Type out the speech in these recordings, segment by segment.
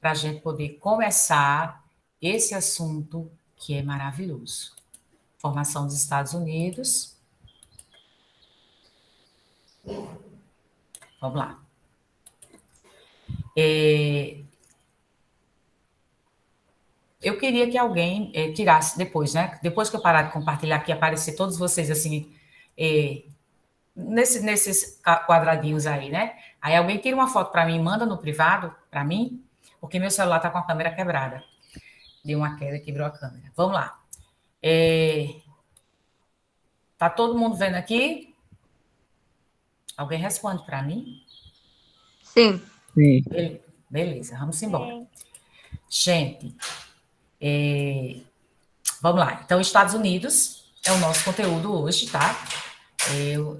para a gente poder começar esse assunto que é maravilhoso. Formação dos Estados Unidos. Vamos lá. Eu queria que alguém tirasse depois, né? Depois que eu parar de compartilhar aqui, aparecer todos vocês assim, nesses quadradinhos aí, né? Aí alguém tira uma foto para mim, manda no privado para mim, porque meu celular está com a câmera quebrada. Deu uma queda, quebrou a câmera. Vamos lá. Tá todo mundo vendo aqui? Alguém responde para mim? Sim. Sim. Beleza, vamos embora. Gente, vamos lá. Então, Estados Unidos é o nosso conteúdo hoje, tá?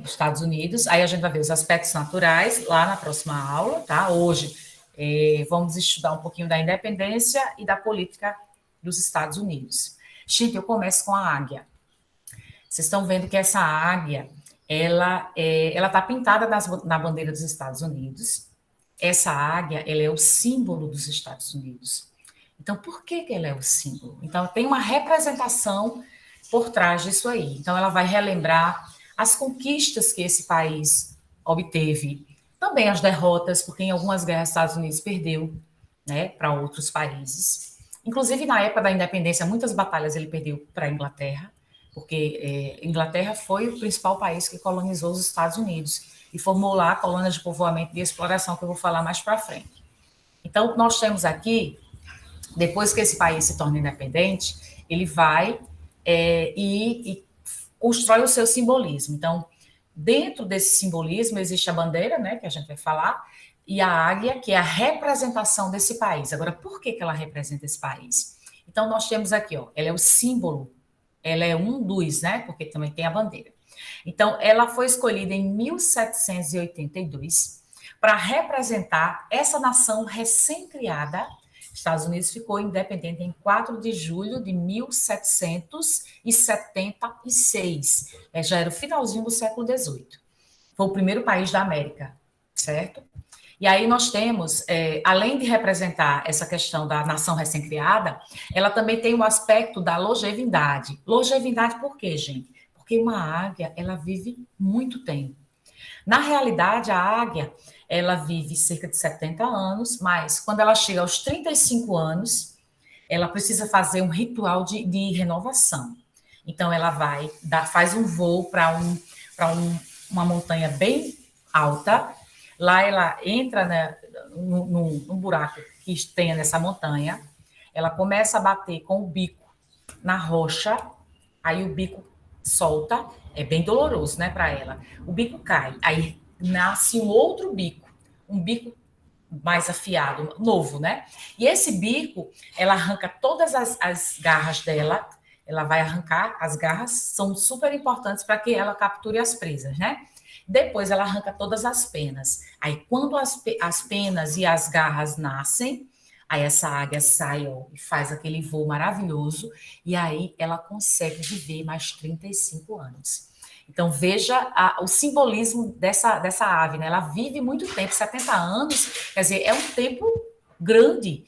Estados Unidos. Aí a gente vai ver os aspectos naturais lá na próxima aula, tá? Hoje vamos estudar um pouquinho da independência e da política dos Estados Unidos. Gente, eu começo com a águia. Vocês estão vendo que essa águia, ela está pintada na bandeira dos Estados Unidos. Essa águia, ela é o símbolo dos Estados Unidos. Então, por que ela é o símbolo? Então, tem uma representação por trás disso aí. Então, ela vai relembrar as conquistas que esse país obteve, também as derrotas, porque em algumas guerras os Estados Unidos perdeu, né, para outros países. Inclusive, na época da independência, muitas batalhas ele perdeu para a Inglaterra, porque Inglaterra foi o principal país que colonizou os Estados Unidos e formou lá colônias de povoamento e de exploração, que eu vou falar mais para frente. Então, nós temos aqui, depois que esse país se torna independente, ele vai e constrói o seu simbolismo. Então, dentro desse simbolismo existe a bandeira, né, que a gente vai falar, e a águia, que é a representação desse país. Agora, por que ela representa esse país? Então, nós temos aqui, ó, ela é o símbolo, ela é um dos, né, porque também tem a bandeira. Então, ela foi escolhida em 1782 para representar essa nação recém-criada. Estados Unidos ficou independente em 4 de julho de 1776. Já era o finalzinho do século XVIII. Foi o primeiro país da América, certo? E aí nós temos, além de representar essa questão da nação recém-criada, ela também tem o aspecto da longevidade. Longevidade por quê, gente? Porque uma águia, ela vive muito tempo. Na realidade, a águia, ela vive cerca de 70 anos, mas quando ela chega aos 35 anos, ela precisa fazer um ritual de renovação. Então, ela faz um voo para uma montanha bem alta. Lá ela entra num buraco que tenha nessa montanha, ela começa a bater com o bico na rocha, aí o bico solta, é bem doloroso, né, para ela. O bico cai, aí nasce um outro bico, um bico mais afiado, novo, né? E esse bico, ela arranca todas as garras dela, ela vai arrancar, as garras são super importantes para que ela capture as presas, né? Depois ela arranca todas as penas. Aí quando as penas e as garras nascem, aí essa águia sai, ó, e faz aquele voo maravilhoso, e aí ela consegue viver mais 35 anos. Então, veja o simbolismo dessa ave, né? Ela vive muito tempo, 70 anos, quer dizer, é um tempo grande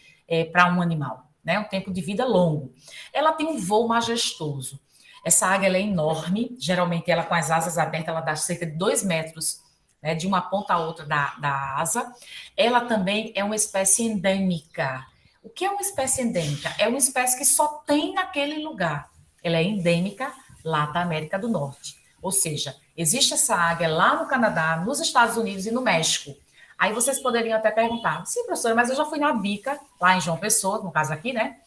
para um animal, né? Um tempo de vida longo. Ela tem um voo majestoso. Essa águia ela é enorme, geralmente ela com as asas abertas, ela dá cerca de 2 metros, né, de uma ponta a outra da asa. Ela também é uma espécie endêmica. O que é uma espécie endêmica? É uma espécie que só tem naquele lugar. Ela é endêmica lá da América do Norte. Ou seja, existe essa águia lá no Canadá, nos Estados Unidos e no México. Aí vocês poderiam até perguntar, sim, professora, mas eu já fui na Bica, lá em João Pessoa, no caso aqui, né?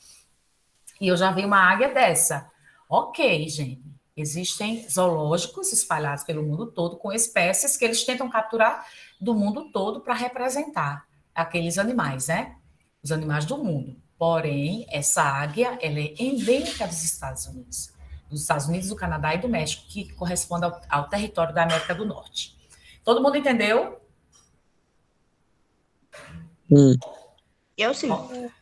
E eu já vi uma águia dessa. Ok, gente. Existem zoológicos espalhados pelo mundo todo com espécies que eles tentam capturar do mundo todo para representar aqueles animais, né? Os animais do mundo. Porém, essa águia, ela é endêmica dos Estados Unidos. Dos Estados Unidos, do Canadá e do México, que corresponde ao território da América do Norte. Todo mundo entendeu? Eu sim.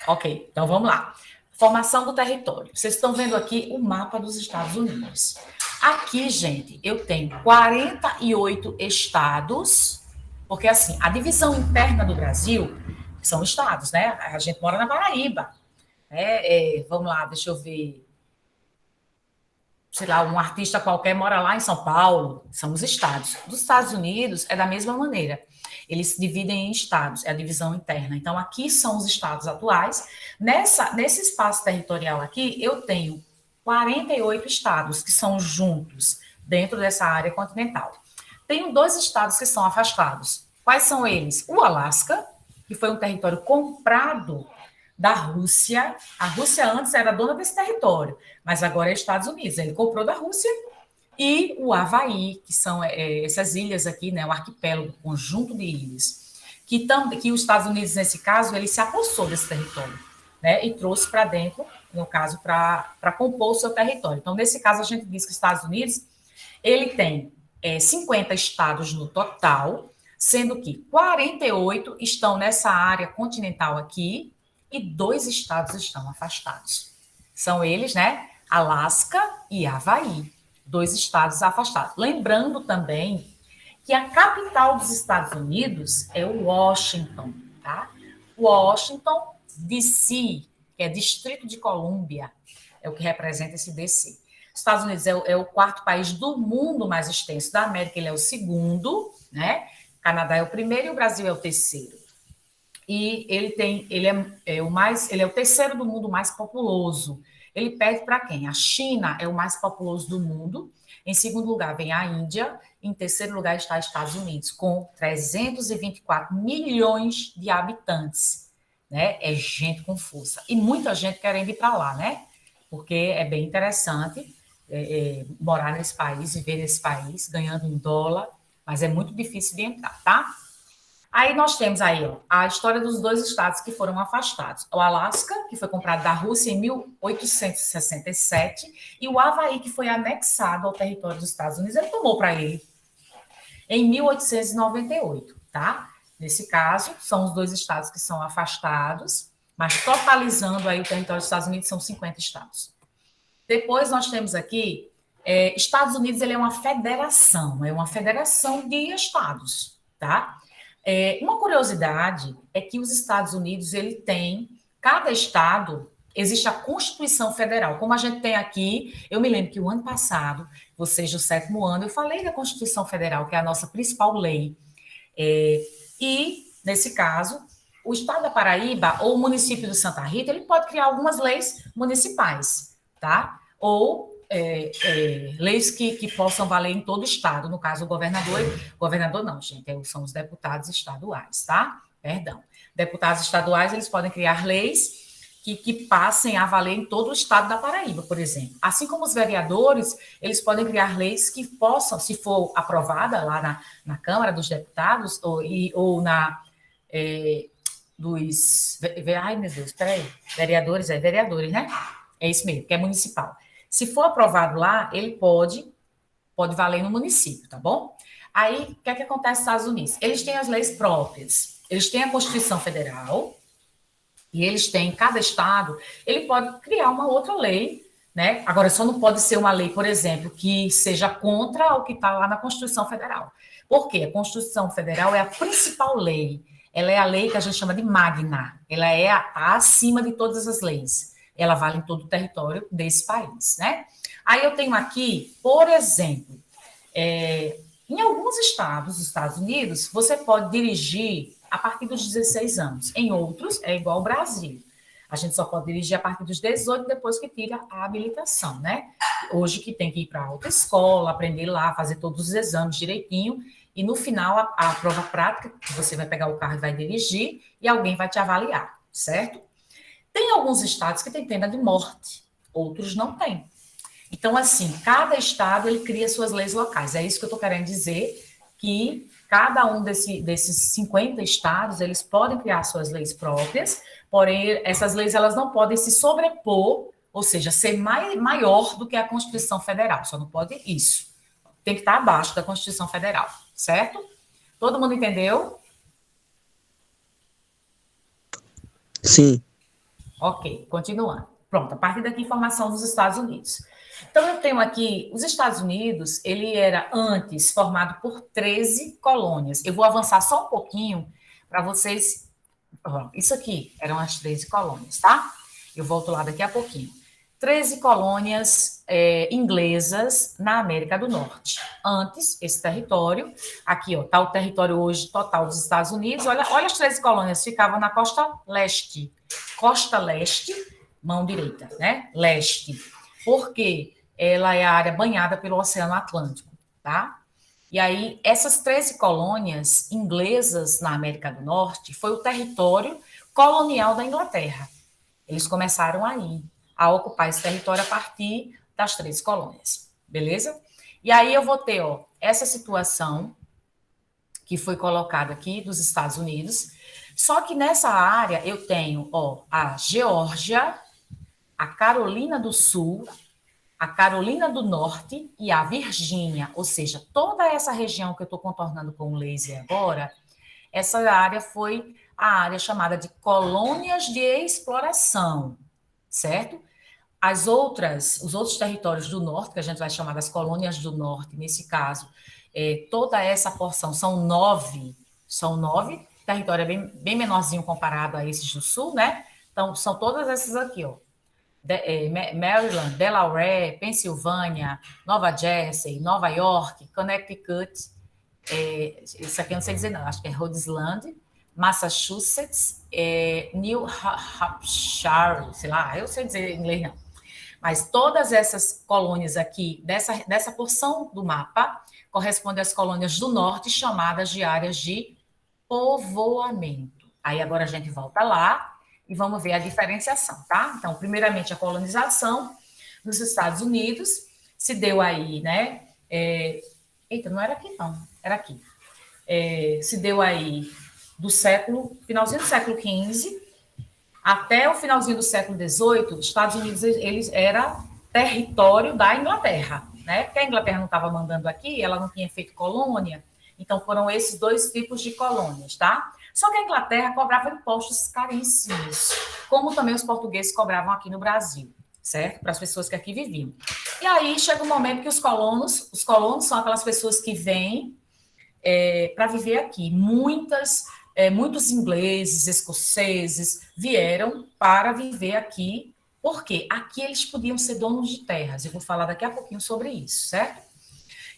Ok, então vamos lá. Formação do território. Vocês estão vendo aqui o mapa dos Estados Unidos. Aqui, gente, eu tenho 48 estados, porque assim, a divisão interna do Brasil são estados, né? A gente mora na Paraíba, né? Vamos lá, deixa eu ver. Sei lá, um artista qualquer mora lá em São Paulo, são os estados. Dos Estados Unidos é da mesma maneira. Eles se dividem em estados, é a divisão interna. Então, aqui são os estados atuais. Nesse espaço territorial aqui, eu tenho 48 estados que são juntos dentro dessa área continental. Tenho 2 estados que são afastados. Quais são eles? O Alasca, que foi um território comprado da Rússia. A Rússia antes era dona desse território, mas agora é Estados Unidos. Ele comprou da Rússia. E o Havaí, que são essas ilhas aqui, né, o arquipélago, o conjunto de ilhas, que os Estados Unidos, nesse caso, ele se apossou desse território, né, e trouxe para dentro, no caso, para compor o seu território. Então, nesse caso, a gente diz que os Estados Unidos, ele tem 50 estados no total, sendo que 48 estão nessa área continental aqui, e 2 estados estão afastados. São eles, né? Alasca e Havaí. 2 estados afastados. Lembrando também que a capital dos Estados Unidos é Washington, tá? Washington, D.C., que é Distrito de Colômbia, é o que representa esse D.C. Os Estados Unidos é o 4º país do mundo mais extenso. Da América, ele é o 2º, né? O Canadá é o 1º e o Brasil é o 3º. E ele é o 3º do mundo mais populoso. Ele pede para quem? A China é o mais populoso do mundo. Em segundo lugar vem a Índia. Em terceiro lugar está os Estados Unidos, com 324 milhões de habitantes. Né? É gente com força. E muita gente querendo ir para lá, né? Porque é bem interessante morar nesse país, viver nesse país, ganhando em dólar, mas é muito difícil de entrar, tá? Aí nós temos aí a história dos 2 estados que foram afastados. O Alasca, que foi comprado da Rússia em 1867, e o Havaí, que foi anexado ao território dos Estados Unidos, ele tomou para ele em 1898, tá? Nesse caso, são os 2 estados que são afastados, mas totalizando aí o território dos Estados Unidos, são 50 estados. Depois nós temos aqui, Estados Unidos ele é uma federação de estados, tá? Uma curiosidade é que os Estados Unidos, ele tem, cada estado, existe a Constituição Federal. Como a gente tem aqui, eu me lembro que o ano passado, vocês do 7º ano, eu falei da Constituição Federal, que é a nossa principal lei. E, nesse caso, o estado da Paraíba ou o município de Santa Rita, ele pode criar algumas leis municipais, tá? Ou leis que possam valer em todo o estado, no caso, o governador não, gente, são os deputados estaduais, tá? Perdão. Deputados estaduais, eles podem criar leis que passem a valer em todo o estado da Paraíba, por exemplo. Assim como os vereadores, eles podem criar leis que possam, se for aprovada lá na Câmara dos Deputados, ou na... Ai, meu Deus, peraí. Vereadores, né? É isso mesmo, que é municipal. Se for aprovado lá, ele pode valer no município, tá bom? Aí, o que é que acontece nos Estados Unidos? Eles têm as leis próprias, eles têm a Constituição Federal, e eles têm, cada estado, ele pode criar uma outra lei, né? Agora, só não pode ser uma lei, por exemplo, que seja contra o que está lá na Constituição Federal. Por quê? A Constituição Federal é a principal lei, ela é a lei que a gente chama de magna, ela é acima de todas as leis. Ela vale em todo o território desse país, né? Aí eu tenho aqui, por exemplo, em alguns estados dos Estados Unidos, você pode dirigir a partir dos 16 anos. Em outros, é igual ao Brasil. A gente só pode dirigir a partir dos 18, depois que tira a habilitação, né? Hoje que tem que ir para a autoescola, aprender lá, fazer todos os exames direitinho, e no final, a prova prática, você vai pegar o carro e vai dirigir, e alguém vai te avaliar, certo? Tem alguns estados que têm pena de morte, outros não têm. Então, assim, cada estado ele cria suas leis locais. É isso que eu estou querendo dizer, que cada um desses 50 estados, eles podem criar suas leis próprias, porém, essas leis elas não podem se sobrepor, ou seja, ser maior do que a Constituição Federal. Só não pode isso. Tem que estar abaixo da Constituição Federal, certo? Todo mundo entendeu? Sim. Ok, continuando. Pronto, a partir daqui, informação dos Estados Unidos. Então, eu tenho aqui, os Estados Unidos, ele era antes formado por 13 colônias. Eu vou avançar só um pouquinho para vocês Ó, isso aqui eram as 13 colônias, tá? Eu volto lá daqui a pouquinho. 13 colônias inglesas na América do Norte. Antes, esse território, aqui, ó, tá o território hoje total dos Estados Unidos. Olha as 13 colônias, ficavam na costa leste. Costa leste, mão direita, né? Leste. Porque ela é a área banhada pelo Oceano Atlântico, tá? E aí, essas 13 colônias inglesas na América do Norte foi o território colonial da Inglaterra. Eles começaram aí a ocupar esse território a partir das 13 colônias, beleza? E aí eu vou ter, ó, essa situação que foi colocada aqui dos Estados Unidos, só que nessa área eu tenho, ó, a Geórgia, a Carolina do Sul, a Carolina do Norte e a Virgínia, ou seja, toda essa região que eu estou contornando com o laser agora, essa área foi a área chamada de colônias de exploração, certo? Os outros territórios do norte, que a gente vai chamar das colônias do norte, nesse caso, toda essa porção são nove, território é bem menorzinho comparado a esses do sul, né? Então, são todas essas aqui, ó. Maryland, Delaware, Pensilvânia, Nova Jersey, Nova York, Connecticut, isso aqui eu não sei dizer não, acho que é Rhode Island, Massachusetts, New Hampshire, sei lá, eu sei dizer inglês não. Mas todas essas colônias aqui, dessa porção do mapa, correspondem às colônias do norte, chamadas de áreas de povoamento. Aí agora a gente volta lá e vamos ver a diferenciação, tá? Então, primeiramente, a colonização nos Estados Unidos se deu aí, né? Eita, não era aqui não, era aqui. Se deu aí finalzinho do século XV até o finalzinho do século XVIII, os Estados Unidos eles era território da Inglaterra, né? Porque a Inglaterra não estava mandando aqui, ela não tinha feito colônia, então foram esses dois tipos de colônias, tá? Só que a Inglaterra cobrava impostos caríssimos, como também os portugueses cobravam aqui no Brasil, certo? Para as pessoas que aqui viviam. E aí chega um momento que os colonos são aquelas pessoas que vêm para viver aqui. Muitos ingleses, escoceses vieram para viver aqui, porque aqui eles podiam ser donos de terras. Eu vou falar daqui a pouquinho sobre isso, certo?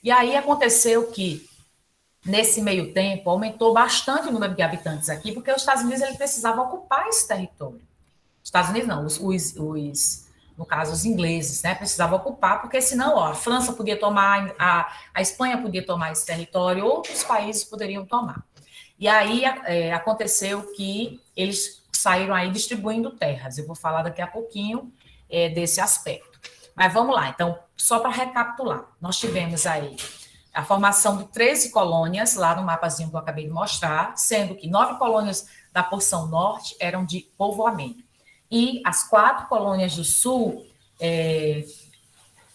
E aí aconteceu que, nesse meio tempo, aumentou bastante o número de habitantes aqui, porque os Estados Unidos ele precisava ocupar esse território. Os Estados Unidos não, no caso, os ingleses, né, precisavam ocupar, porque senão, ó, a França podia tomar, a Espanha podia tomar esse território, outros países poderiam tomar. E aí aconteceu que eles saíram aí distribuindo terras. Eu vou falar daqui a pouquinho desse aspecto. Mas vamos lá, então, só para recapitular, nós tivemos aí a formação de 13 colônias, lá no mapazinho que eu acabei de mostrar, sendo que 9 colônias da porção norte eram de povoamento. E as 4 colônias do sul,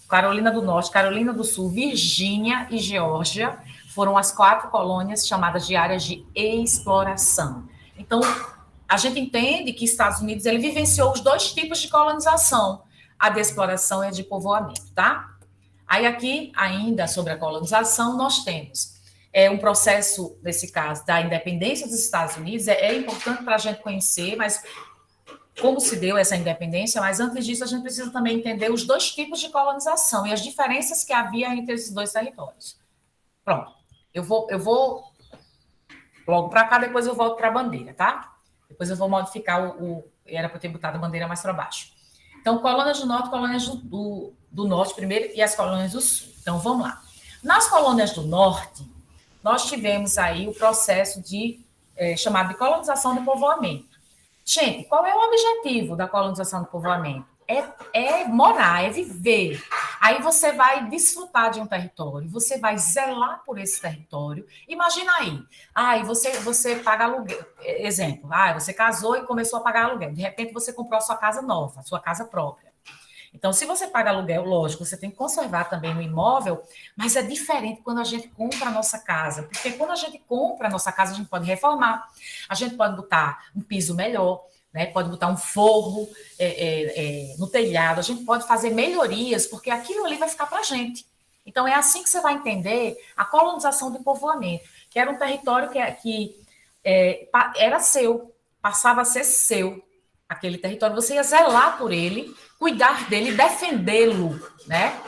Carolina do Norte, Carolina do Sul, Virgínia e Geórgia, foram as 4 colônias chamadas de áreas de exploração. Então, a gente entende que Estados Unidos ele vivenciou os dois tipos de colonização, a de exploração e a de povoamento, tá? Aí aqui, ainda sobre a colonização, nós temos um processo, nesse caso, da independência dos Estados Unidos, é importante para a gente conhecer, mas como se deu essa independência, mas antes disso a gente precisa também entender os dois tipos de colonização e as diferenças que havia entre esses dois territórios. Pronto, eu vou logo para cá, depois eu volto para a bandeira, tá? Depois eu vou modificar era para eu ter botado a bandeira mais para baixo. Então, colônias do norte, colônias do norte primeiro e as colônias do sul. Então, vamos lá. Nas colônias do norte, nós tivemos aí o processo chamado de colonização do povoamento. Gente, qual é o objetivo da colonização do povoamento? É morar, é viver. Aí você vai desfrutar de um território, você vai zelar por esse território. Imagina aí, você paga aluguel. Exemplo, você casou e começou a pagar aluguel. De repente você comprou a sua casa nova, a sua casa própria. Então, se você paga aluguel, lógico, você tem que conservar também o imóvel, mas é diferente quando a gente compra a nossa casa, porque quando a gente compra a nossa casa, a gente pode reformar, a gente pode botar um piso melhor, né? Pode botar um forro no telhado, a gente pode fazer melhorias, porque aquilo ali vai ficar para a gente. Então, é assim que você vai entender a colonização do povoamento, que era um território que era seu, passava a ser seu, aquele território. Você ia zelar por ele, cuidar dele, defendê-lo, né?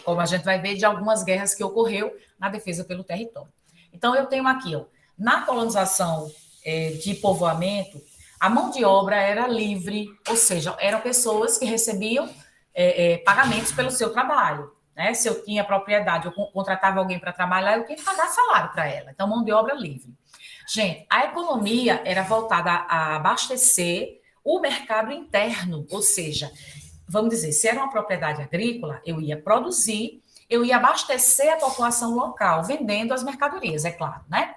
Como a gente vai ver de algumas guerras que ocorreu na defesa pelo território. Então, eu tenho aqui, ó, na colonização de povoamento, a mão de obra era livre, ou seja, eram pessoas que recebiam pagamentos pelo seu trabalho. Né? Se eu tinha propriedade, eu contratava alguém para trabalhar, eu tinha que pagar salário para ela. Então, mão de obra livre. Gente, a economia era voltada a abastecer o mercado interno, ou seja, vamos dizer, se era uma propriedade agrícola, eu ia produzir, eu ia abastecer a população local, vendendo as mercadorias, é claro, né?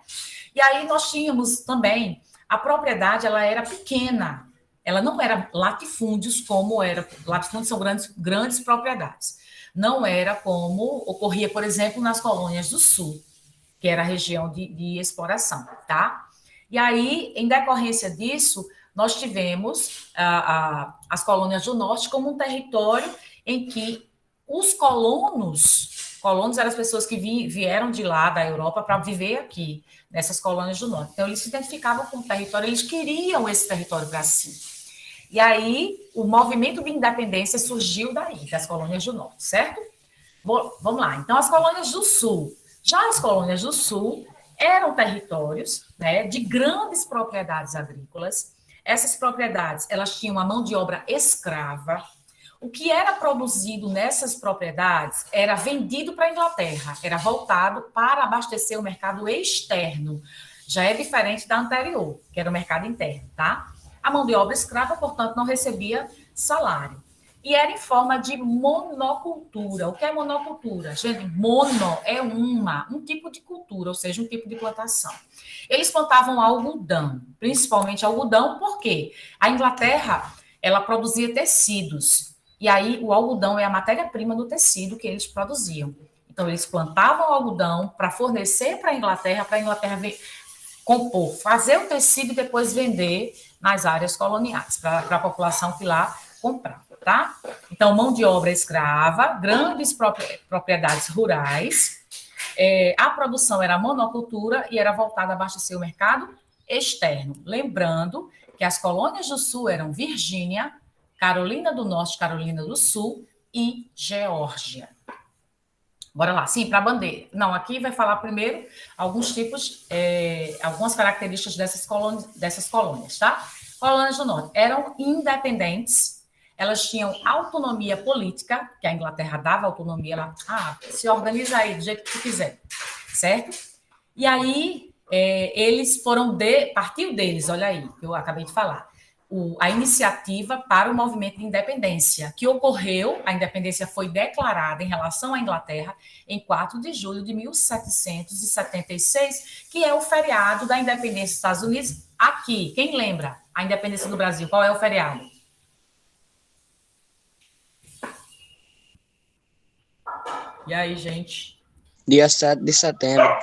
E aí nós tínhamos também, a propriedade, ela era pequena, ela não era latifúndios, como era, latifúndios são grandes propriedades, não era como ocorria, por exemplo, nas colônias do Sul, que era a região de exploração, tá? E aí, em decorrência disso, nós tivemos as colônias do Norte como um território em que os colonos eram as pessoas que vieram de lá, da Europa, para viver aqui, nessas colônias do Norte. Então, eles se identificavam com o território, eles queriam esse território para si. E aí, o movimento de independência surgiu daí, das colônias do Norte, certo? Bom, vamos lá. Então, as colônias do Sul. Já as colônias do Sul eram territórios, né, de grandes propriedades agrícolas. Essas propriedades, elas tinham uma mão de obra escrava. O que era produzido nessas propriedades era vendido para a Inglaterra, era voltado para abastecer o mercado externo. Já é diferente da anterior, que era o mercado interno, tá? A mão de obra escrava, portanto, não recebia salário. E era em forma de monocultura. O que é monocultura? Gente, mono é um tipo de cultura, ou seja, um tipo de plantação. Eles plantavam algodão, principalmente algodão, porque a Inglaterra, ela produzia tecidos. E aí, o algodão é a matéria-prima do tecido que eles produziam. Então, eles plantavam algodão para fornecer para a Inglaterra compor, fazer o tecido e depois vender nas áreas coloniais, para a população que lá comprava, tá? Então, mão de obra escrava, grandes propriedades rurais, a produção era monocultura e era voltada a abastecer o mercado externo. Lembrando que as colônias do Sul eram Virgínia, Carolina do Norte, Carolina do Sul e Geórgia. Bora lá, sim, para a bandeira. Não, aqui vai falar primeiro alguns tipos, algumas características dessas colônias, tá? Colônias do Norte eram independentes, elas tinham autonomia política, que a Inglaterra dava autonomia, ela se organiza aí do jeito que tu quiser, certo? E aí, partiu deles, olha aí, que eu acabei de falar, a iniciativa para o movimento de independência, que ocorreu, a independência foi declarada em relação à Inglaterra em 4 de julho de 1776, que é o feriado da independência dos Estados Unidos. Aqui, quem lembra a independência do Brasil? Qual é o feriado? E aí, gente? Dia 7 de setembro.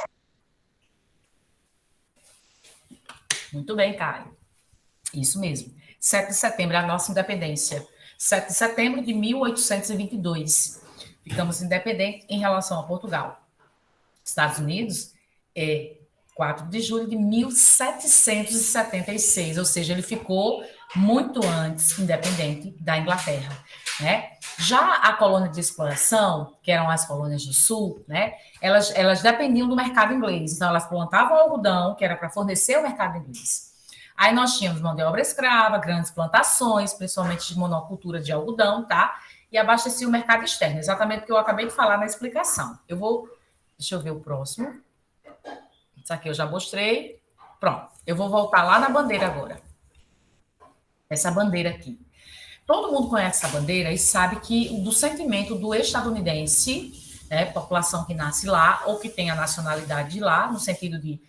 Muito bem, Caio. Isso mesmo. 7 de setembro, a nossa independência. 7 de setembro de 1822. Ficamos independentes em relação a Portugal. Estados Unidos 4 de julho de 1776, ou seja, ele ficou muito antes independente da Inglaterra, né? Já a colônia de exploração, que eram as colônias do Sul, né? Elas dependiam do mercado inglês, então elas plantavam algodão, que era para fornecer o mercado inglês. Aí nós tínhamos mão de obra escrava, grandes plantações, principalmente de monocultura de algodão, tá? E abastecia o mercado externo, exatamente o que eu acabei de falar na explicação. Deixa eu ver o próximo. Isso aqui eu já mostrei. Pronto, eu vou voltar lá na bandeira agora. Essa bandeira aqui. Todo mundo conhece essa bandeira e sabe que do sentimento do estadunidense, né, população que nasce lá ou que tem a nacionalidade de lá, no sentido de,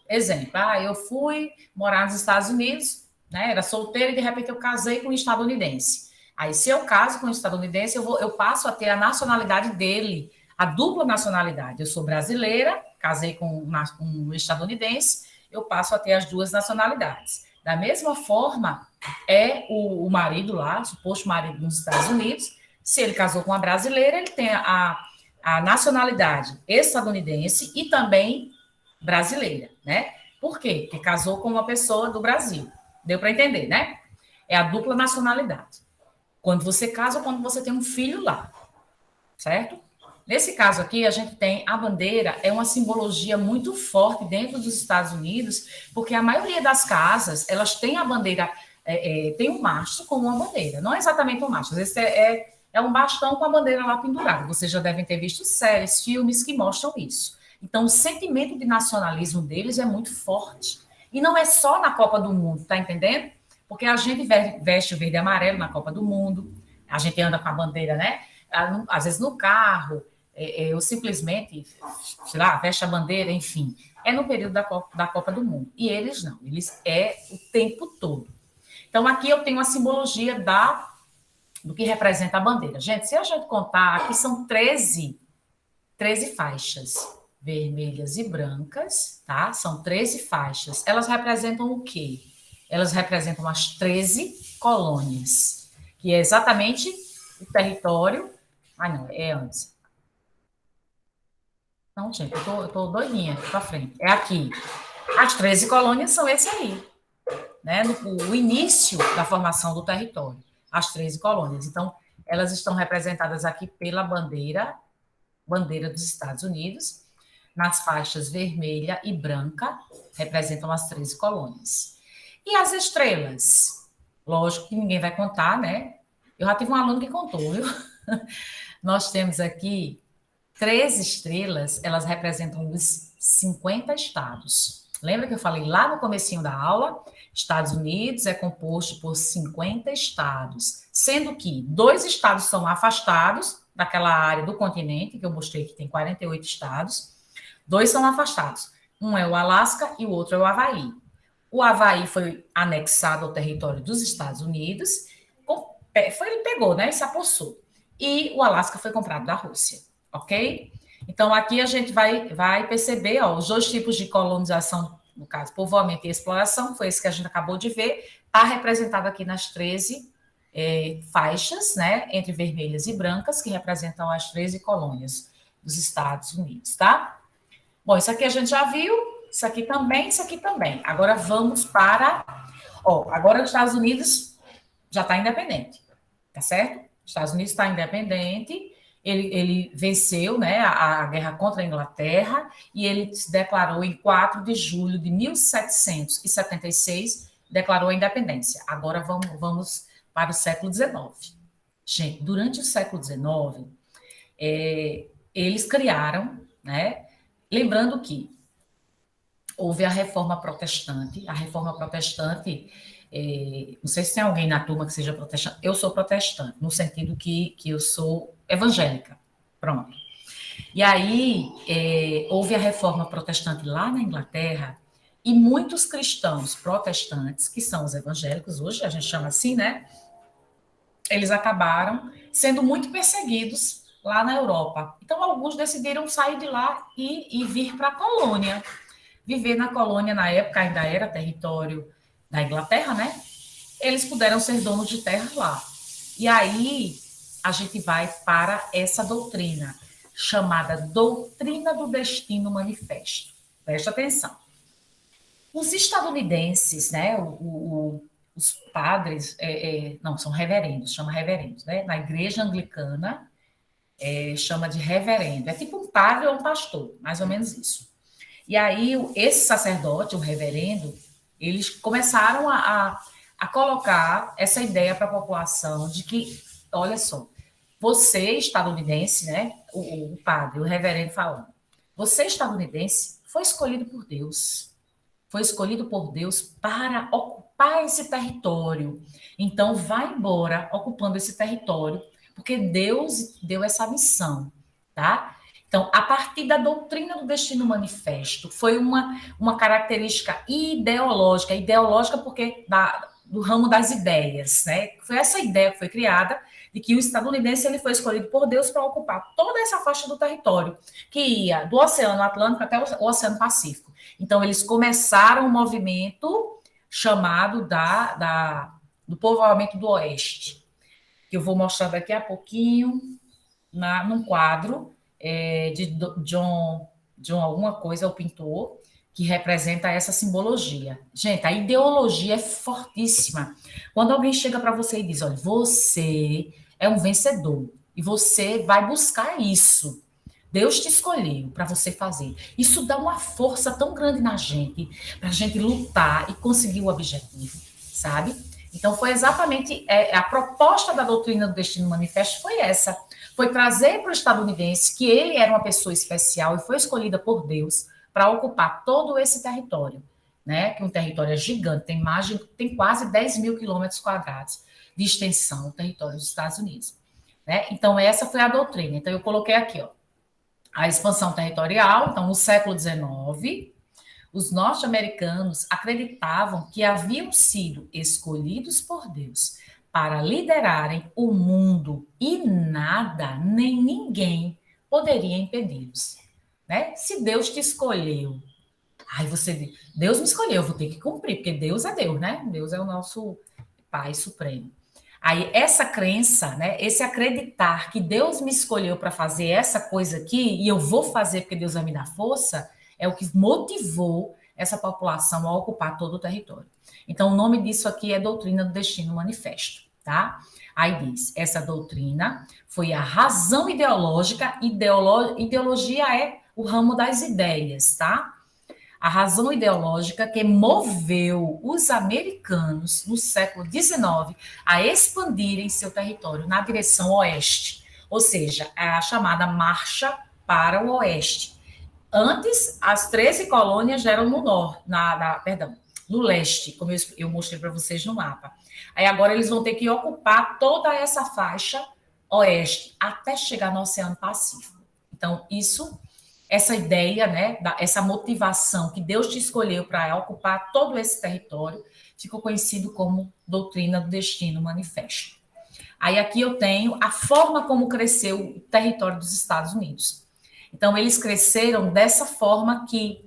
exemplo, eu fui morar nos Estados Unidos, né, era solteira e de repente eu casei com um estadunidense. Aí se eu caso com um estadunidense, eu passo a ter a nacionalidade dele, a dupla nacionalidade. Eu sou brasileira, casei com um estadunidense, eu passo a ter as duas nacionalidades. Da mesma forma, o marido lá, o suposto marido nos Estados Unidos, se ele casou com uma brasileira, ele tem a nacionalidade estadunidense e também brasileira, né? Por quê? Porque casou com uma pessoa do Brasil. Deu para entender, né? É a dupla nacionalidade. Quando você casa ou quando você tem um filho lá, certo? Nesse caso aqui, a gente tem a bandeira, é uma simbologia muito forte dentro dos Estados Unidos, porque a maioria das casas, elas têm a bandeira, tem um mastro com uma bandeira. Não é exatamente um mastro, às vezes é um bastão com a bandeira lá pendurada. Vocês já devem ter visto séries, filmes que mostram isso. Então, o sentimento de nacionalismo deles é muito forte. E não é só na Copa do Mundo, tá entendendo? Porque a gente veste o verde e amarelo na Copa do Mundo, a gente anda com a bandeira, né? Às vezes no carro, ou simplesmente, sei lá, veste a bandeira, enfim. É no período da Copa do Mundo. E eles não, eles é o tempo todo. Então, aqui eu tenho a simbologia do que representa a bandeira. Gente, se a gente contar, aqui são 13 faixas vermelhas e brancas, tá? São 13 faixas. Elas representam o quê? Elas representam as 13 colônias, que é exatamente o território. Ah, não, é antes. Não, gente, eu tô doidinha aqui para frente. É aqui. As 13 colônias são esse aí, né? O início da formação do território, as 13 colônias. Então, elas estão representadas aqui pela bandeira dos Estados Unidos, nas faixas vermelha e branca, representam as 13 colônias. E as estrelas? Lógico que ninguém vai contar, né? Eu já tive um aluno que contou, viu? Nós temos aqui 13 estrelas, elas representam os 50 estados. Lembra que eu falei lá no comecinho da aula? Estados Unidos é composto por 50 estados, sendo que 2 estados são afastados daquela área do continente, que eu mostrei que tem 48 estados, 2 são afastados. Um é o Alasca e o outro é o Havaí. O Havaí foi anexado ao território dos Estados Unidos, ele pegou, né, e se apossou. E o Alasca foi comprado da Rússia, ok? Então, aqui a gente vai perceber, ó, os 2 tipos de colonização, no caso, povoamento e exploração, foi esse que a gente acabou de ver, está representado aqui nas 13 faixas, né, entre vermelhas e brancas, que representam as 13 colônias dos Estados Unidos, tá? Bom, isso aqui a gente já viu, isso aqui também, isso aqui também. Agora vamos para... agora os Estados Unidos já está independente, tá certo? Os Estados Unidos está independente, ele venceu, né, a guerra contra a Inglaterra e ele se declarou em 4 de julho de 1776, declarou a independência. Agora vamos para o século XIX. Gente, durante o século XIX, eles criaram, né, lembrando que houve a Reforma Protestante. A Reforma Protestante, não sei se tem alguém na turma que seja protestante. Eu sou protestante, no sentido que eu sou evangélica. Pronto. E aí, houve a Reforma Protestante lá na Inglaterra, e muitos cristãos protestantes, que são os evangélicos, hoje a gente chama assim, né? Eles acabaram sendo muito perseguidos lá na Europa. Então, alguns decidiram sair de lá e vir para a colônia. Viver na colônia, na época, ainda era território da Inglaterra, né? Eles puderam ser donos de terra lá. E aí, a gente vai para essa doutrina, chamada Doutrina do Destino Manifesto. Presta atenção. Os estadunidenses, né, os padres, não, são reverendos, chama reverendos, né? Na igreja anglicana, chama de reverendo. É tipo um padre ou um pastor, mais ou menos isso. E aí, esse sacerdote, o reverendo, eles começaram a colocar essa ideia para a população de que, olha só, você, estadunidense, né, o padre, o reverendo falando, você, estadunidense, foi escolhido por Deus. Foi escolhido por Deus para ocupar esse território. Então, vai embora ocupando esse território, porque Deus deu essa missão, tá? Então, a partir da doutrina do destino manifesto, foi uma característica ideológica porque do ramo das ideias, né? Foi essa ideia que foi criada de que o estadunidense ele foi escolhido por Deus para ocupar toda essa faixa do território, que ia do Oceano Atlântico até o Oceano Pacífico. Então, eles começaram um movimento chamado do povoamento do Oeste, que eu vou mostrar daqui a pouquinho num quadro de John alguma coisa, o pintor, que representa essa simbologia. Gente, a ideologia é fortíssima. Quando alguém chega para você e diz, olha, você é um vencedor e você vai buscar isso. Deus te escolheu para você fazer. Isso dá uma força tão grande na gente, para a gente lutar e conseguir o objetivo, sabe? Então, foi exatamente a proposta da doutrina do Destino Manifesto foi essa. Foi trazer para o estadunidense que ele era uma pessoa especial e foi escolhida por Deus para ocupar todo esse território, né? Que um território é gigante, tem quase 10 mil quilômetros quadrados de extensão, o território dos Estados Unidos. Né? Então, essa foi a doutrina. Então, eu coloquei aqui, ó, a expansão territorial. Então, no século XIX, os norte-americanos acreditavam que haviam sido escolhidos por Deus para liderarem o mundo e nada, nem ninguém poderia impedi-los. Né? Se Deus te escolheu, aí você diz, Deus me escolheu, eu vou ter que cumprir, porque Deus é Deus, né? Deus é o nosso Pai Supremo. Aí, essa crença, né, esse acreditar que Deus me escolheu para fazer essa coisa aqui e eu vou fazer porque Deus vai me dar força, é o que motivou essa população a ocupar todo o território. Então, o nome disso aqui é Doutrina do Destino Manifesto, tá? Aí diz, essa doutrina foi a razão ideológica, ideologia é o ramo das ideias, tá? A razão ideológica que moveu os americanos no século XIX a expandirem seu território na direção oeste, ou seja, a chamada Marcha para o Oeste. Antes, as 13 colônias eram no norte, no leste, como eu mostrei para vocês no mapa. Aí agora eles vão ter que ocupar toda essa faixa oeste até chegar no Oceano Pacífico. Então, essa ideia, né, essa motivação que Deus te escolheu para ocupar todo esse território, ficou conhecido como Doutrina do Destino Manifesto. Aí aqui eu tenho a forma como cresceu o território dos Estados Unidos. Então, eles cresceram dessa forma que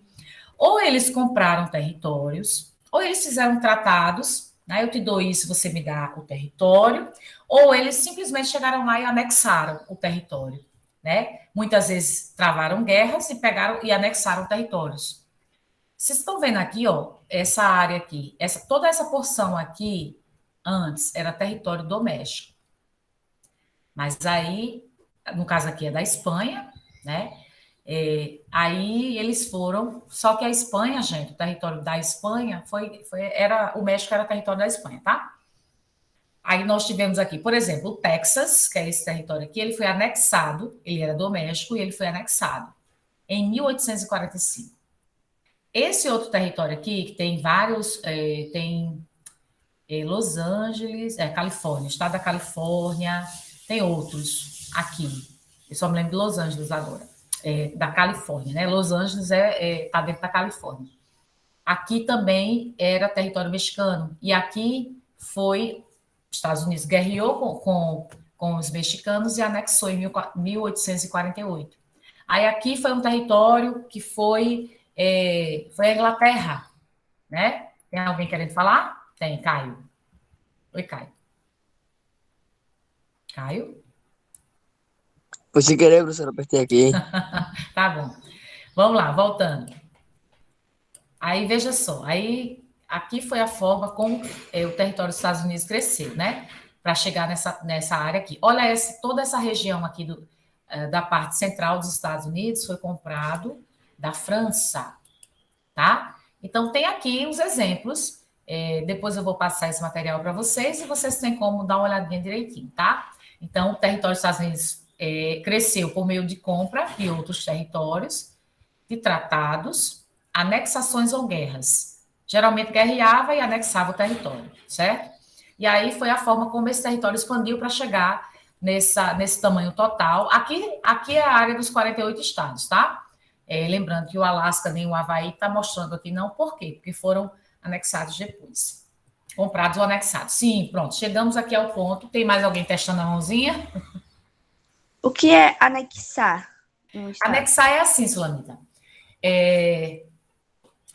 ou eles compraram territórios, ou eles fizeram tratados, né, eu te dou isso, você me dá o território, ou eles simplesmente chegaram lá e anexaram o território. Né? Muitas vezes travaram guerras e pegaram e anexaram territórios. Vocês estão vendo aqui, ó, essa área aqui, toda essa porção aqui, antes era território doméstico. Mas aí, no caso aqui é da Espanha, né? Aí eles foram, só que a Espanha, gente, o território da Espanha o México era território da Espanha, tá? Aí nós tivemos aqui, por exemplo, o Texas, que é esse território aqui, ele foi anexado, ele era doméstico e ele foi anexado em 1845. Esse outro território aqui, que tem vários, tem Los Angeles, Califórnia, estado da Califórnia, tem outros aqui. Eu só me lembro de Los Angeles agora, da Califórnia, né? Los Angeles está dentro da Califórnia. Aqui também era território mexicano, e aqui foi Estados Unidos guerreou com os mexicanos e anexou em 1848. Aí aqui foi um território que foi a Inglaterra, né? Tem alguém querendo falar? Tem, Caio. Oi, Caio. Caio? Foi sem querer, professor, apertei aqui. Tá bom. Vamos lá, voltando. Aí, veja só. Aí, aqui foi a forma como o território dos Estados Unidos cresceu, né? Para chegar nessa área aqui. Olha, toda essa região aqui da parte central dos Estados Unidos foi comprado da França, tá? Então, tem aqui os exemplos. Depois eu vou passar esse material para vocês e vocês têm como dar uma olhadinha direitinho, tá? Então, o território dos Estados Unidos cresceu por meio de compra de outros territórios, de tratados, anexações ou guerras. Geralmente guerreava e anexava o território, certo? E aí foi a forma como esse território expandiu para chegar nesse tamanho total. Aqui é a área dos 48 estados, tá? Lembrando que o Alasca nem o Havaí está mostrando aqui não, por quê? Porque foram anexados depois. Comprados ou anexados. Sim, pronto, chegamos aqui ao ponto. Tem mais alguém testando a mãozinha? O que é anexar? Anexar é assim, Sulamita.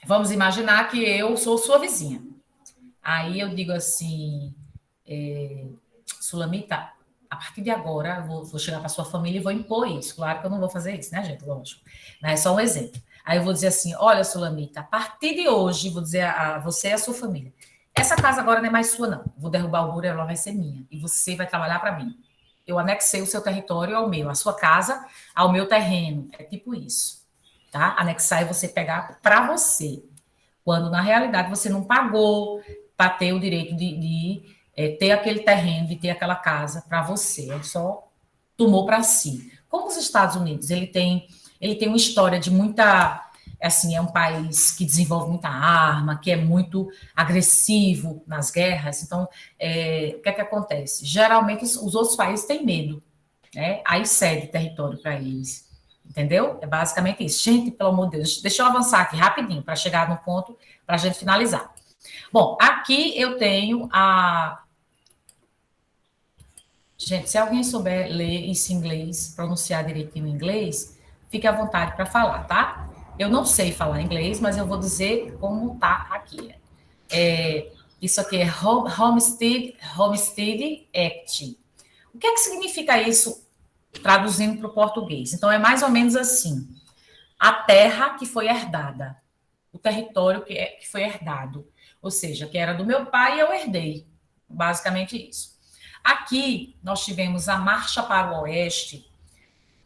Vamos imaginar que eu sou sua vizinha. Aí eu digo assim, Sulamita, a partir de agora, eu vou chegar para sua família e vou impor isso. Claro que eu não vou fazer isso, né, gente? Lógico. Mas é só um exemplo. Aí eu vou dizer assim, olha, Sulamita, a partir de hoje, vou dizer a você e a sua família, essa casa agora não é mais sua, não. Vou derrubar o muro e ela vai ser minha. E você vai trabalhar para mim. Eu anexei o seu território ao meu, a sua casa ao meu terreno. É tipo isso, tá? Anexar é você pegar para você. Quando, na realidade, você não pagou para ter o direito de ter aquele terreno, de ter aquela casa para você. Ele só tomou para si. Como os Estados Unidos, ele tem uma história de muita... Assim, é um país que desenvolve muita arma, que é muito agressivo nas guerras. Então, o que é que acontece? Geralmente, os outros países têm medo, né? Aí cede território para eles. Entendeu? É basicamente isso. Gente, pelo amor de Deus, deixa eu avançar aqui rapidinho para chegar no ponto para a gente finalizar. Bom, aqui eu tenho a... Gente, se alguém souber ler isso em inglês, pronunciar direitinho em inglês, fique à vontade para falar, tá? Eu não sei falar inglês, mas eu vou dizer como tá aqui. Isso aqui é Homestead Act. O que é que significa isso, traduzindo para o português? Então, é mais ou menos assim: a terra que foi herdada, o território que foi herdado, ou seja, que era do meu pai e eu herdei, basicamente isso. Aqui, nós tivemos a Marcha para o Oeste.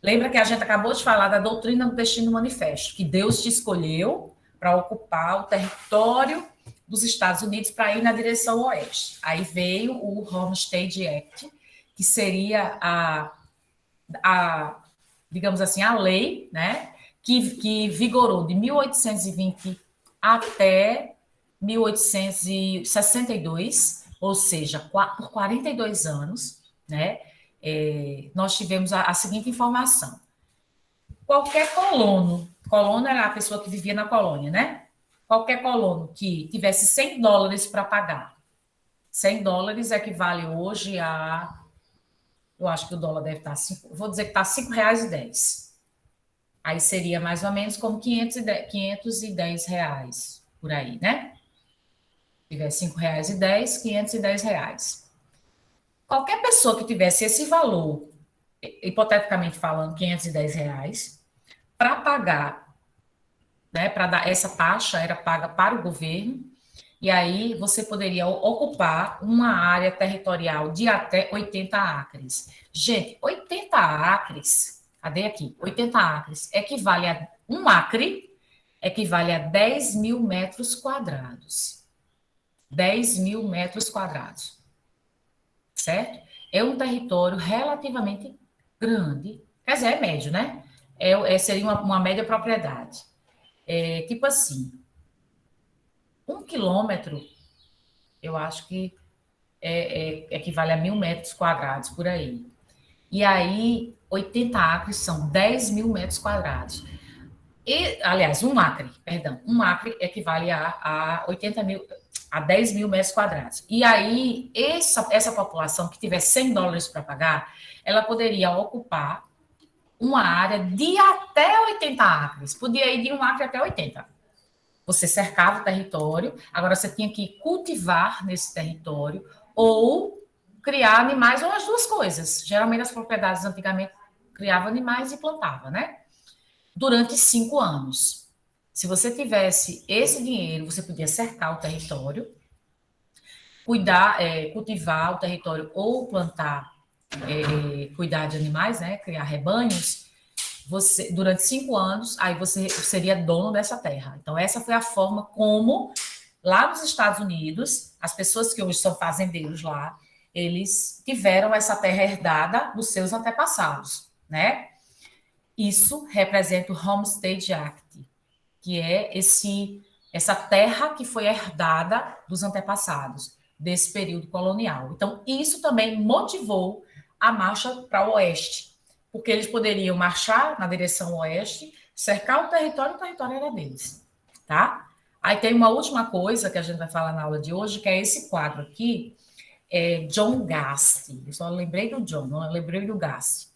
Lembra que a gente acabou de falar da doutrina do destino manifesto, que Deus te escolheu para ocupar o território dos Estados Unidos para ir na direção oeste. Aí veio o Homestead Act, que seria digamos assim, a lei, né, que vigorou de 1820 até 1862, ou seja, por 42 anos, né, nós tivemos a seguinte informação: qualquer colono era a pessoa que vivia na colônia, né? Qualquer colono que tivesse $100 para pagar, $100 equivale hoje a... Eu acho que o dólar deve estar... Vou dizer que está R$5,10. Aí seria mais ou menos como 510 reais, por aí, né? Se tiver R$5,10, R$510. Qualquer pessoa que tivesse esse valor, hipoteticamente falando, R$510, para pagar, né, para dar essa taxa, era paga para o governo, e aí você poderia ocupar uma área territorial de até 80 acres. Gente, 80 acres, cadê aqui? 80 acres equivale a... Um acre equivale a 10 mil metros quadrados. 10 mil metros quadrados. Certo? É um território relativamente grande. Quer dizer, é médio, né? Seria uma média propriedade. Tipo assim, 1 quilômetro, eu acho que equivale a 1.000 metros quadrados, por aí. E aí, 80 acres são 10 mil metros quadrados. Aliás, um acre equivale a 10 mil metros quadrados. E aí, essa população que tiver $100 para pagar, ela poderia ocupar uma área de até 80 acres. Podia ir de 1 acre até 80. Você cercava o território, agora você tinha que cultivar nesse território ou criar animais, ou as duas coisas. Geralmente as propriedades antigamente criavam animais e plantavam, né? Durante 5 anos. Se você tivesse esse dinheiro, você podia cercar o território, cultivar o território ou plantar, cuidar de animais, né? Criar rebanhos. Durante 5 anos, aí você seria dono dessa terra. Então, essa foi a forma como, lá nos Estados Unidos, as pessoas que hoje são fazendeiros lá, eles tiveram essa terra herdada dos seus antepassados, né? Isso representa o Homestead Act, que é essa terra que foi herdada dos antepassados, desse período colonial. Então, isso também motivou a marcha para o oeste, porque eles poderiam marchar na direção oeste, cercar o território era deles, tá? Aí tem uma última coisa que a gente vai falar na aula de hoje, que é esse quadro aqui, John Gast. Eu só lembrei do John, não lembrei do Gast.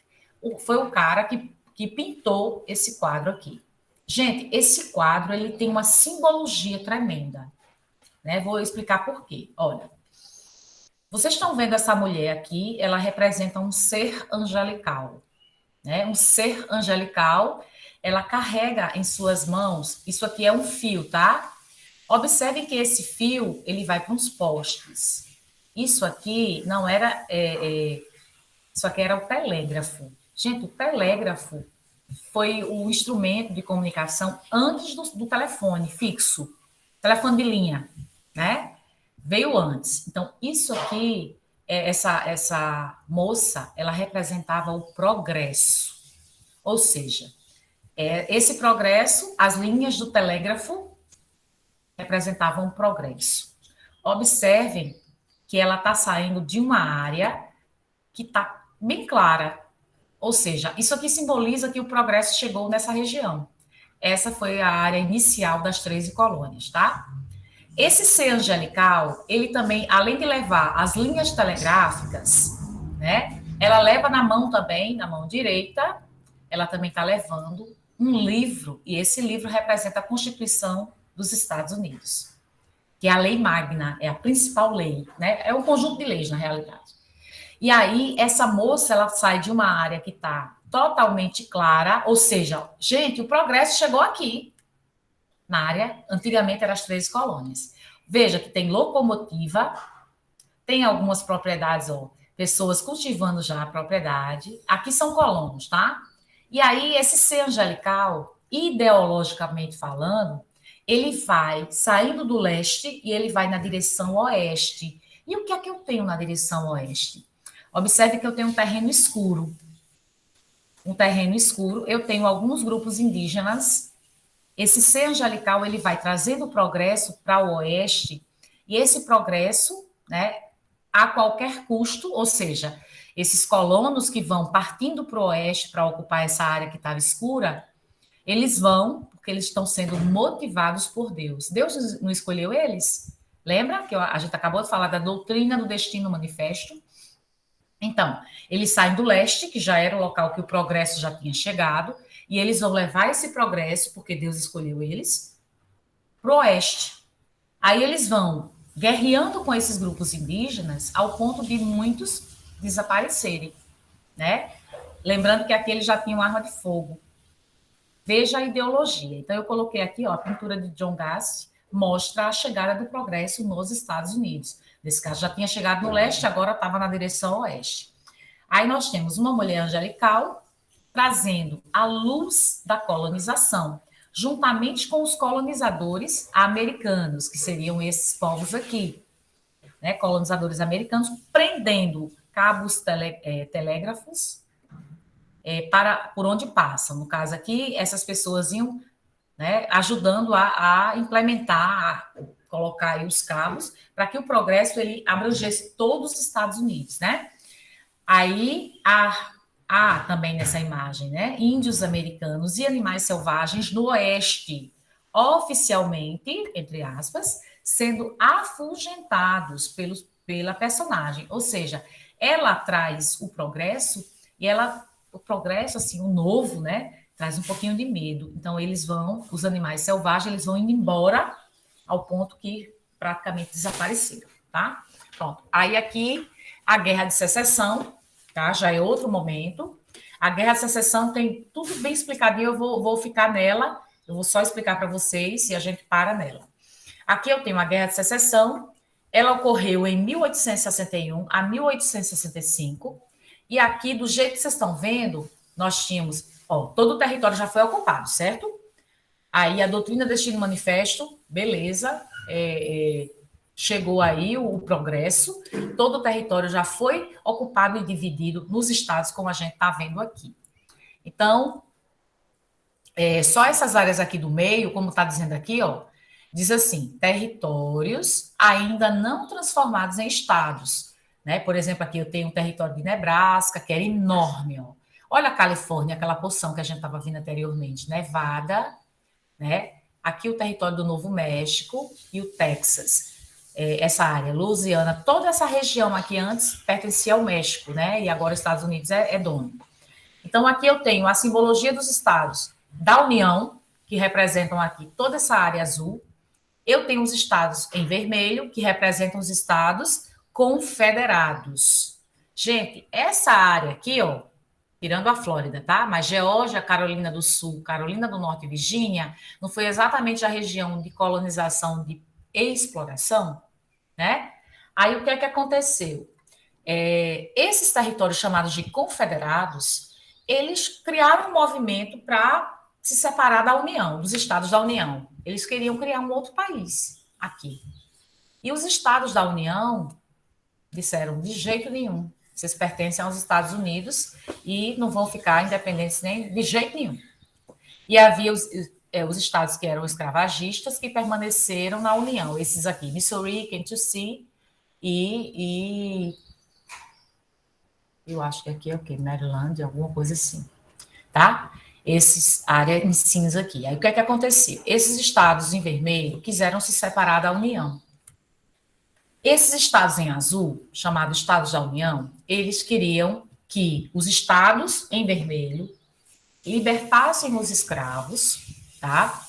Foi o cara que pintou esse quadro aqui. Gente, esse quadro, ele tem uma simbologia tremenda, né? Vou explicar por quê. Olha, vocês estão vendo essa mulher aqui, ela representa um ser angelical, né? Um ser angelical ela carrega em suas mãos, isso aqui é um fio, tá? Observe que esse fio, ele vai para uns postes. Isso aqui não era, isso aqui era o telégrafo. Gente, o telégrafo foi o instrumento de comunicação antes do telefone fixo, telefone de linha, né? Veio antes. Então, isso aqui, essa moça, ela representava o progresso. Ou seja, esse progresso, as linhas do telégrafo representavam o progresso. Observem que ela está saindo de uma área que está bem clara. Ou seja, isso aqui simboliza que o progresso chegou nessa região. Essa foi a área inicial das 13 colônias, tá? Esse C angelical, ele também, além de levar as linhas telegráficas, né? Ela leva na mão também, na mão direita, ela também está levando um livro, e esse livro representa a Constituição dos Estados Unidos, que é a lei magna, é a principal lei, né? É um conjunto de leis, na realidade. E aí, essa moça, ela sai de uma área que está totalmente clara, ou seja, gente, o progresso chegou aqui, na área, antigamente eram as 13 colônias. Veja que tem locomotiva, tem algumas propriedades, ó, pessoas cultivando já a propriedade. Aqui são colonos, tá? E aí, esse ser angelical, ideologicamente falando, ele vai saindo do leste e ele vai na direção oeste. E o que é que eu tenho na direção oeste? Observe que eu tenho um terreno escuro. Um terreno escuro, eu tenho alguns grupos indígenas. Esse ser angelical, ele vai trazendo o progresso para o oeste, e esse progresso, né, a qualquer custo, ou seja, esses colonos que vão partindo para o oeste para ocupar essa área que estava escura, eles vão, porque eles estão sendo motivados por Deus. Deus não escolheu eles? Lembra que a gente acabou de falar da doutrina do destino manifesto? Então, eles saem do leste, que já era o local que o progresso já tinha chegado, e eles vão levar esse progresso, porque Deus escolheu eles, para o oeste. Aí eles vão guerreando com esses grupos indígenas ao ponto de muitos desaparecerem, né? Lembrando que aqui eles já tinham arma de fogo. Veja a ideologia. Então, eu coloquei aqui, ó, a pintura de John Gass mostra a chegada do progresso nos Estados Unidos. Nesse caso, já tinha chegado no leste, agora estava na direção oeste. Aí nós temos uma mulher angelical trazendo a luz da colonização, juntamente com os colonizadores americanos, que seriam esses povos aqui, né? Colonizadores americanos, prendendo cabos telégrafos por onde passam. No caso aqui, essas pessoas iam, né, ajudando a implementar, a colocar aí os cabos, para que o progresso ele abrangesse todos os Estados Unidos, né? Aí há também nessa imagem, né, índios americanos e animais selvagens no oeste, oficialmente, entre aspas, sendo afugentados pela personagem. Ou seja, ela traz o progresso e o progresso, assim, o novo, né, traz um pouquinho de medo. Então, os animais selvagens, eles vão indo embora ao ponto que praticamente desapareceram, tá? Pronto. Aí aqui, a Guerra de Secessão, tá? Já é outro momento. A Guerra de Secessão tem tudo bem explicadinho, eu vou ficar nela, eu vou só explicar para vocês e a gente para nela. Aqui eu tenho a Guerra de Secessão, ela ocorreu em 1861 a 1865, e aqui, do jeito que vocês estão vendo, nós tínhamos, ó, todo o território já foi ocupado, certo? Aí a doutrina Destino Manifesto, beleza, chegou aí o progresso, todo o território já foi ocupado e dividido nos estados, como a gente está vendo aqui. Então, só essas áreas aqui do meio, como está dizendo aqui, ó, diz assim, territórios ainda não transformados em estados, né? Por exemplo, aqui eu tenho um território de Nebraska, que era enorme, ó. Olha a Califórnia, aquela porção que a gente estava vendo anteriormente, Nevada, né? Aqui o território do Novo México e o Texas. Essa área, Louisiana, toda essa região aqui antes pertencia ao México, né? E agora os Estados Unidos é dono. Então, aqui eu tenho a simbologia dos estados da União, que representam aqui toda essa área azul. Eu tenho os estados em vermelho, que representam os estados confederados. Gente, essa área aqui, ó, tirando a Flórida, tá? Mas Geórgia, Carolina do Sul, Carolina do Norte e Virgínia, não foi exatamente a região de colonização, de exploração, né? Aí o que é que aconteceu? Esses territórios chamados de confederados, eles criaram um movimento para se separar da União, dos estados da União. Eles queriam criar um outro país aqui. E os estados da União disseram, de jeito nenhum, vocês pertencem aos Estados Unidos e não vão ficar independentes nem de jeito nenhum. E havia os estados que eram escravagistas que permaneceram na União, esses aqui, Missouri, Kentucky e eu acho que aqui é o quê? Maryland, alguma coisa assim, tá? Esses áreas em cinza aqui. Aí o que é que aconteceu? Esses estados em vermelho quiseram se separar da União. Esses estados em azul, chamados Estados da União, eles queriam que os estados em vermelho libertassem os escravos, tá?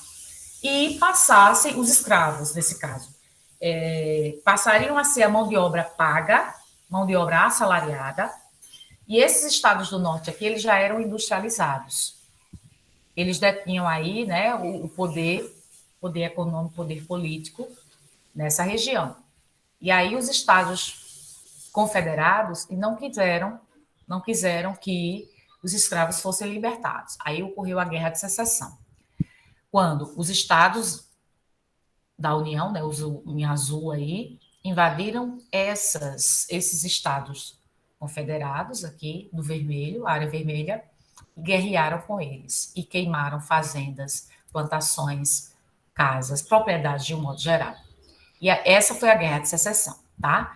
E passassem, os escravos, nesse caso, passariam a ser a mão de obra paga, mão de obra assalariada, e esses estados do norte aqui, eles já eram industrializados. Eles detinham aí, né, o poder econômico, poder político nessa região. E aí os estados confederados não quiseram que os escravos fossem libertados. Aí ocorreu a Guerra de Secessão, quando os estados da União, né, os em azul aí, invadiram esses estados confederados aqui, do vermelho, área vermelha, e guerrearam com eles, e queimaram fazendas, plantações, casas, propriedades de um modo geral. E essa foi a Guerra de Secessão, tá?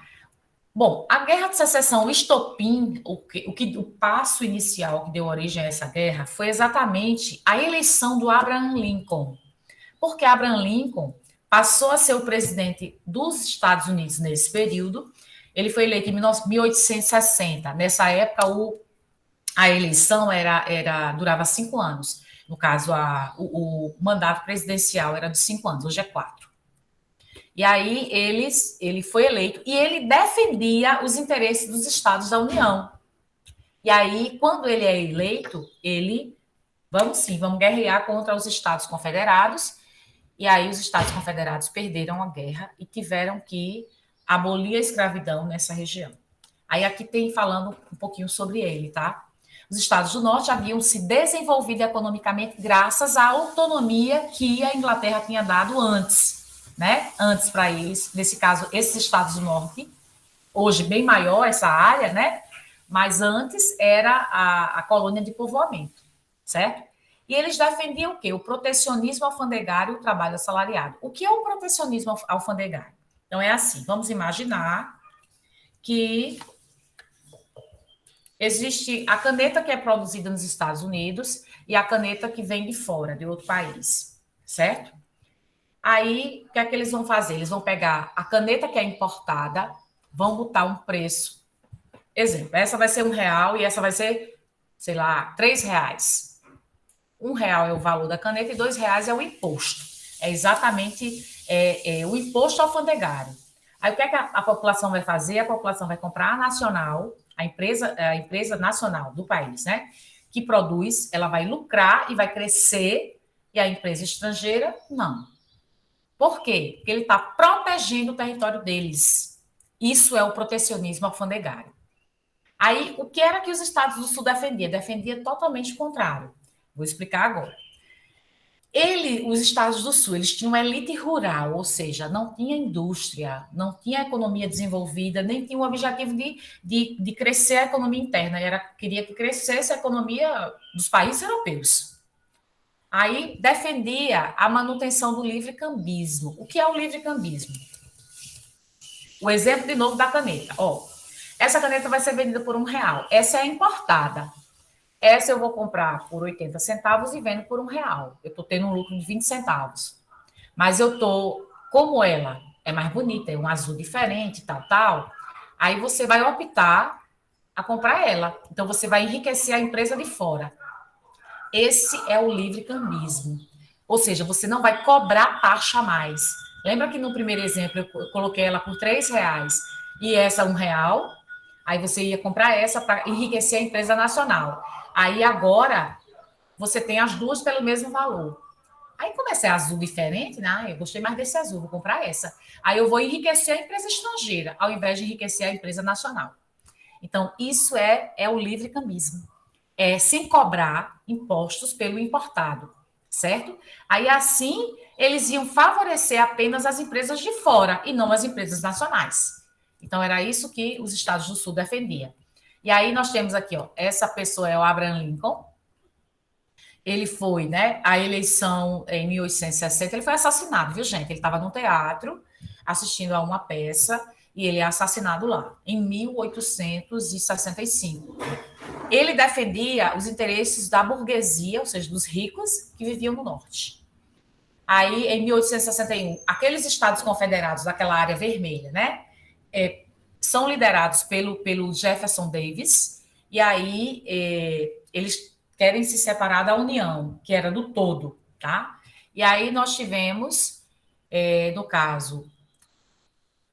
Bom, a Guerra de Secessão, o estopim, o passo inicial que deu origem a essa guerra foi exatamente a eleição do Abraham Lincoln, porque Abraham Lincoln passou a ser o presidente dos Estados Unidos nesse período. Ele foi eleito em 1860. Nessa época, a eleição durava 5 anos. No caso, o mandato presidencial era de 5 anos, hoje é 4. E aí ele foi eleito e ele defendia os interesses dos estados da União. E aí, quando ele é eleito, vamos guerrear contra os estados confederados. E aí os estados confederados perderam a guerra e tiveram que abolir a escravidão nessa região. Aí aqui tem falando um pouquinho sobre ele, tá? Os estados do norte haviam se desenvolvido economicamente graças à autonomia que a Inglaterra tinha dado antes, né? Antes para eles, nesse caso, esses estados do norte, hoje bem maior essa área, né? Mas antes era a colônia de povoamento, certo? E eles defendiam o quê? O protecionismo alfandegário e o trabalho assalariado. O que é o protecionismo alfandegário? Então, é assim, vamos imaginar que existe a caneta que é produzida nos Estados Unidos e a caneta que vem de fora, de outro país, certo? Aí, o que é que eles vão fazer? Eles vão pegar a caneta que é importada, vão botar um preço. Exemplo, essa vai ser R$1 e essa vai ser, sei lá, R$3. R$1 é o valor da caneta e R$2 é o imposto. É exatamente o imposto alfandegário. Aí o que é que a população vai fazer? A população vai comprar a nacional, a empresa nacional do país, né? Que produz, ela vai lucrar e vai crescer, e a empresa estrangeira, não. Por quê? Porque ele está protegendo o território deles. Isso é o protecionismo alfandegário. Aí, o que era que os estados do sul defendiam? Defendia totalmente o contrário. Vou explicar agora. Os estados do sul, eles tinham uma elite rural, ou seja, não tinha indústria, não tinha economia desenvolvida, nem tinha o objetivo de crescer a economia interna, queria que crescesse a economia dos países europeus. Aí defendia a manutenção do livre cambismo. O que é o livre cambismo? O exemplo de novo da caneta. Essa caneta vai ser vendida por R$1. Essa é a importada. Essa eu vou comprar por 80 centavos e vendo por R$1. Eu estou tendo um lucro de 20 centavos. Mas como ela é mais bonita, é um azul diferente, tal, aí você vai optar a comprar ela. Então, você vai enriquecer a empresa de fora. Esse é o livre cambismo. Ou seja, você não vai cobrar taxa a mais. Lembra que no primeiro exemplo eu coloquei ela por R$3 e essa R$1? Aí você ia comprar essa para enriquecer a empresa nacional. Aí agora você tem as duas pelo mesmo valor. Aí comecei azul diferente, né? Eu gostei mais desse azul, vou comprar essa. Aí eu vou enriquecer a empresa estrangeira, ao invés de enriquecer a empresa nacional. Então, isso é o livre cambismo. É sem cobrar impostos pelo importado, certo? Aí, assim, eles iam favorecer apenas as empresas de fora e não as empresas nacionais. Então, era isso que os estados do Sul defendiam. E aí nós temos aqui, ó, essa pessoa é o Abraham Lincoln. Ele foi, né, a eleição em 1860, ele foi assassinado, viu, gente? Ele estava no teatro assistindo a uma peça e ele é assassinado lá, em 1865. Ele defendia os interesses da burguesia, ou seja, dos ricos que viviam no norte. Aí, em 1861, aqueles estados confederados daquela área vermelha, né, são liderados pelo Jefferson Davis, e aí eles querem se separar da União, que era do todo, tá? E aí nós tivemos, no caso,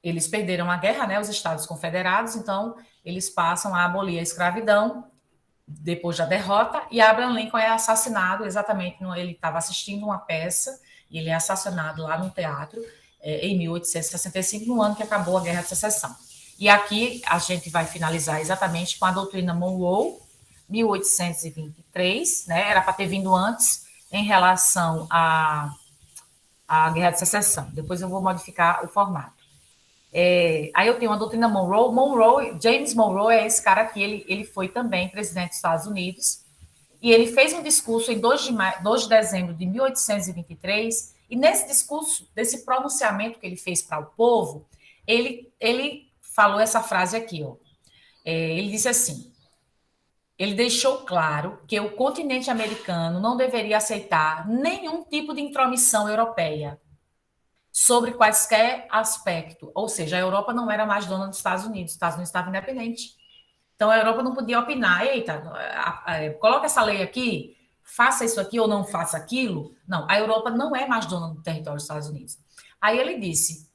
eles perderam a guerra, né, os Estados Confederados, então eles passam a abolir a escravidão depois da derrota, e Abraham Lincoln é assassinado exatamente, ele estava assistindo uma peça, e ele é assassinado lá no teatro, em 1865, no ano que acabou a Guerra de Secessão. E aqui a gente vai finalizar exatamente com a doutrina Monroe, 1823, né? Era para ter vindo antes em relação à Guerra de Secessão. Depois eu vou modificar o formato. Aí eu tenho a doutrina Monroe, James Monroe é esse cara aqui, ele foi também presidente dos Estados Unidos, e ele fez um discurso em 2 de dezembro de 1823, e nesse discurso, desse pronunciamento que ele fez para o povo, ele falou essa frase aqui, ó. Ele disse assim: ele deixou claro que o continente americano não deveria aceitar nenhum tipo de intromissão europeia sobre quaisquer aspectos. Ou seja, a Europa não era mais dona dos Estados Unidos, os Estados Unidos estavam independentes. Então, a Europa não podia opinar. Eita, coloca essa lei aqui, faça isso aqui ou não faça aquilo. Não, a Europa não é mais dona do território dos Estados Unidos. Aí ele disse,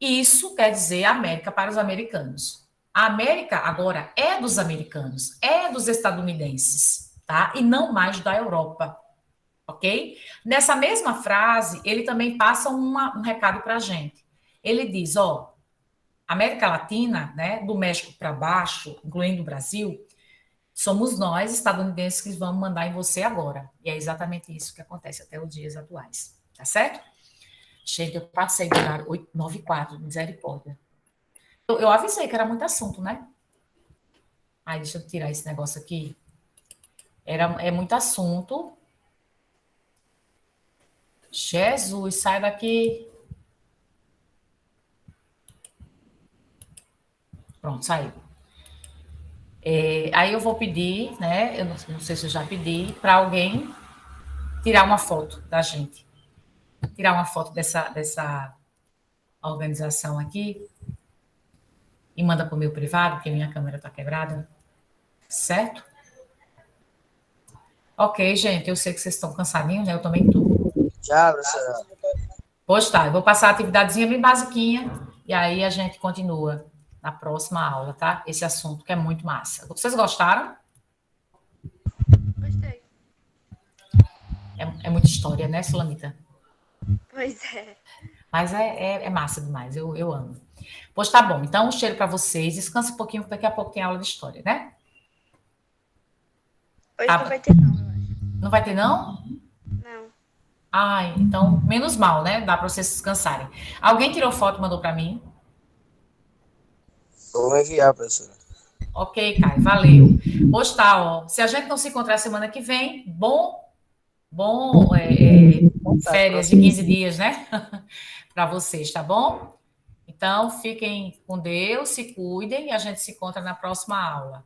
isso quer dizer América para os americanos. A América agora é dos americanos, é dos estadunidenses, tá? E não mais da Europa, ok? Nessa mesma frase, ele também passa um recado para a gente. Ele diz, ó, América Latina, né, do México para baixo, incluindo o Brasil, somos nós, estadunidenses, que vamos mandar em você agora. E é exatamente isso que acontece até os dias atuais, tá certo? Gente, eu passei do horário 9h04, misericórdia. Eu avisei que era muito assunto, né? Ai, deixa eu tirar esse negócio aqui. É muito assunto. Jesus, sai daqui. Pronto, saiu. Aí eu vou pedir, né? Eu não sei se eu já pedi, para alguém tirar uma foto da gente. Tirar uma foto dessa organização aqui. E manda para o meu privado, porque minha câmera está quebrada. Certo? Ok, gente, eu sei que vocês estão cansadinhos, né? Eu também estou. Já, professora. Pois tá, eu vou passar a atividadezinha bem basiquinha, e aí a gente continua na próxima aula, tá? Esse assunto que é muito massa. Vocês gostaram? Gostei. É muita história, né, Sulamita? Pois é. Mas é massa demais, eu amo. Pois tá bom, então um cheiro para vocês, descansa um pouquinho, porque daqui a pouco tem aula de história, né? Hoje Tá. não vai ter, não, eu acho. Não vai ter, não? Não. Ai, então, menos mal, né? Dá para vocês descansarem. Alguém tirou foto e mandou para mim? Vou enviar, professora. Ok, Caio, valeu. Pois tá, ó. Se a gente não se encontrar semana que vem, férias de 15 dias, né? Para vocês, tá bom? Então, fiquem com Deus, se cuidem e a gente se encontra na próxima aula.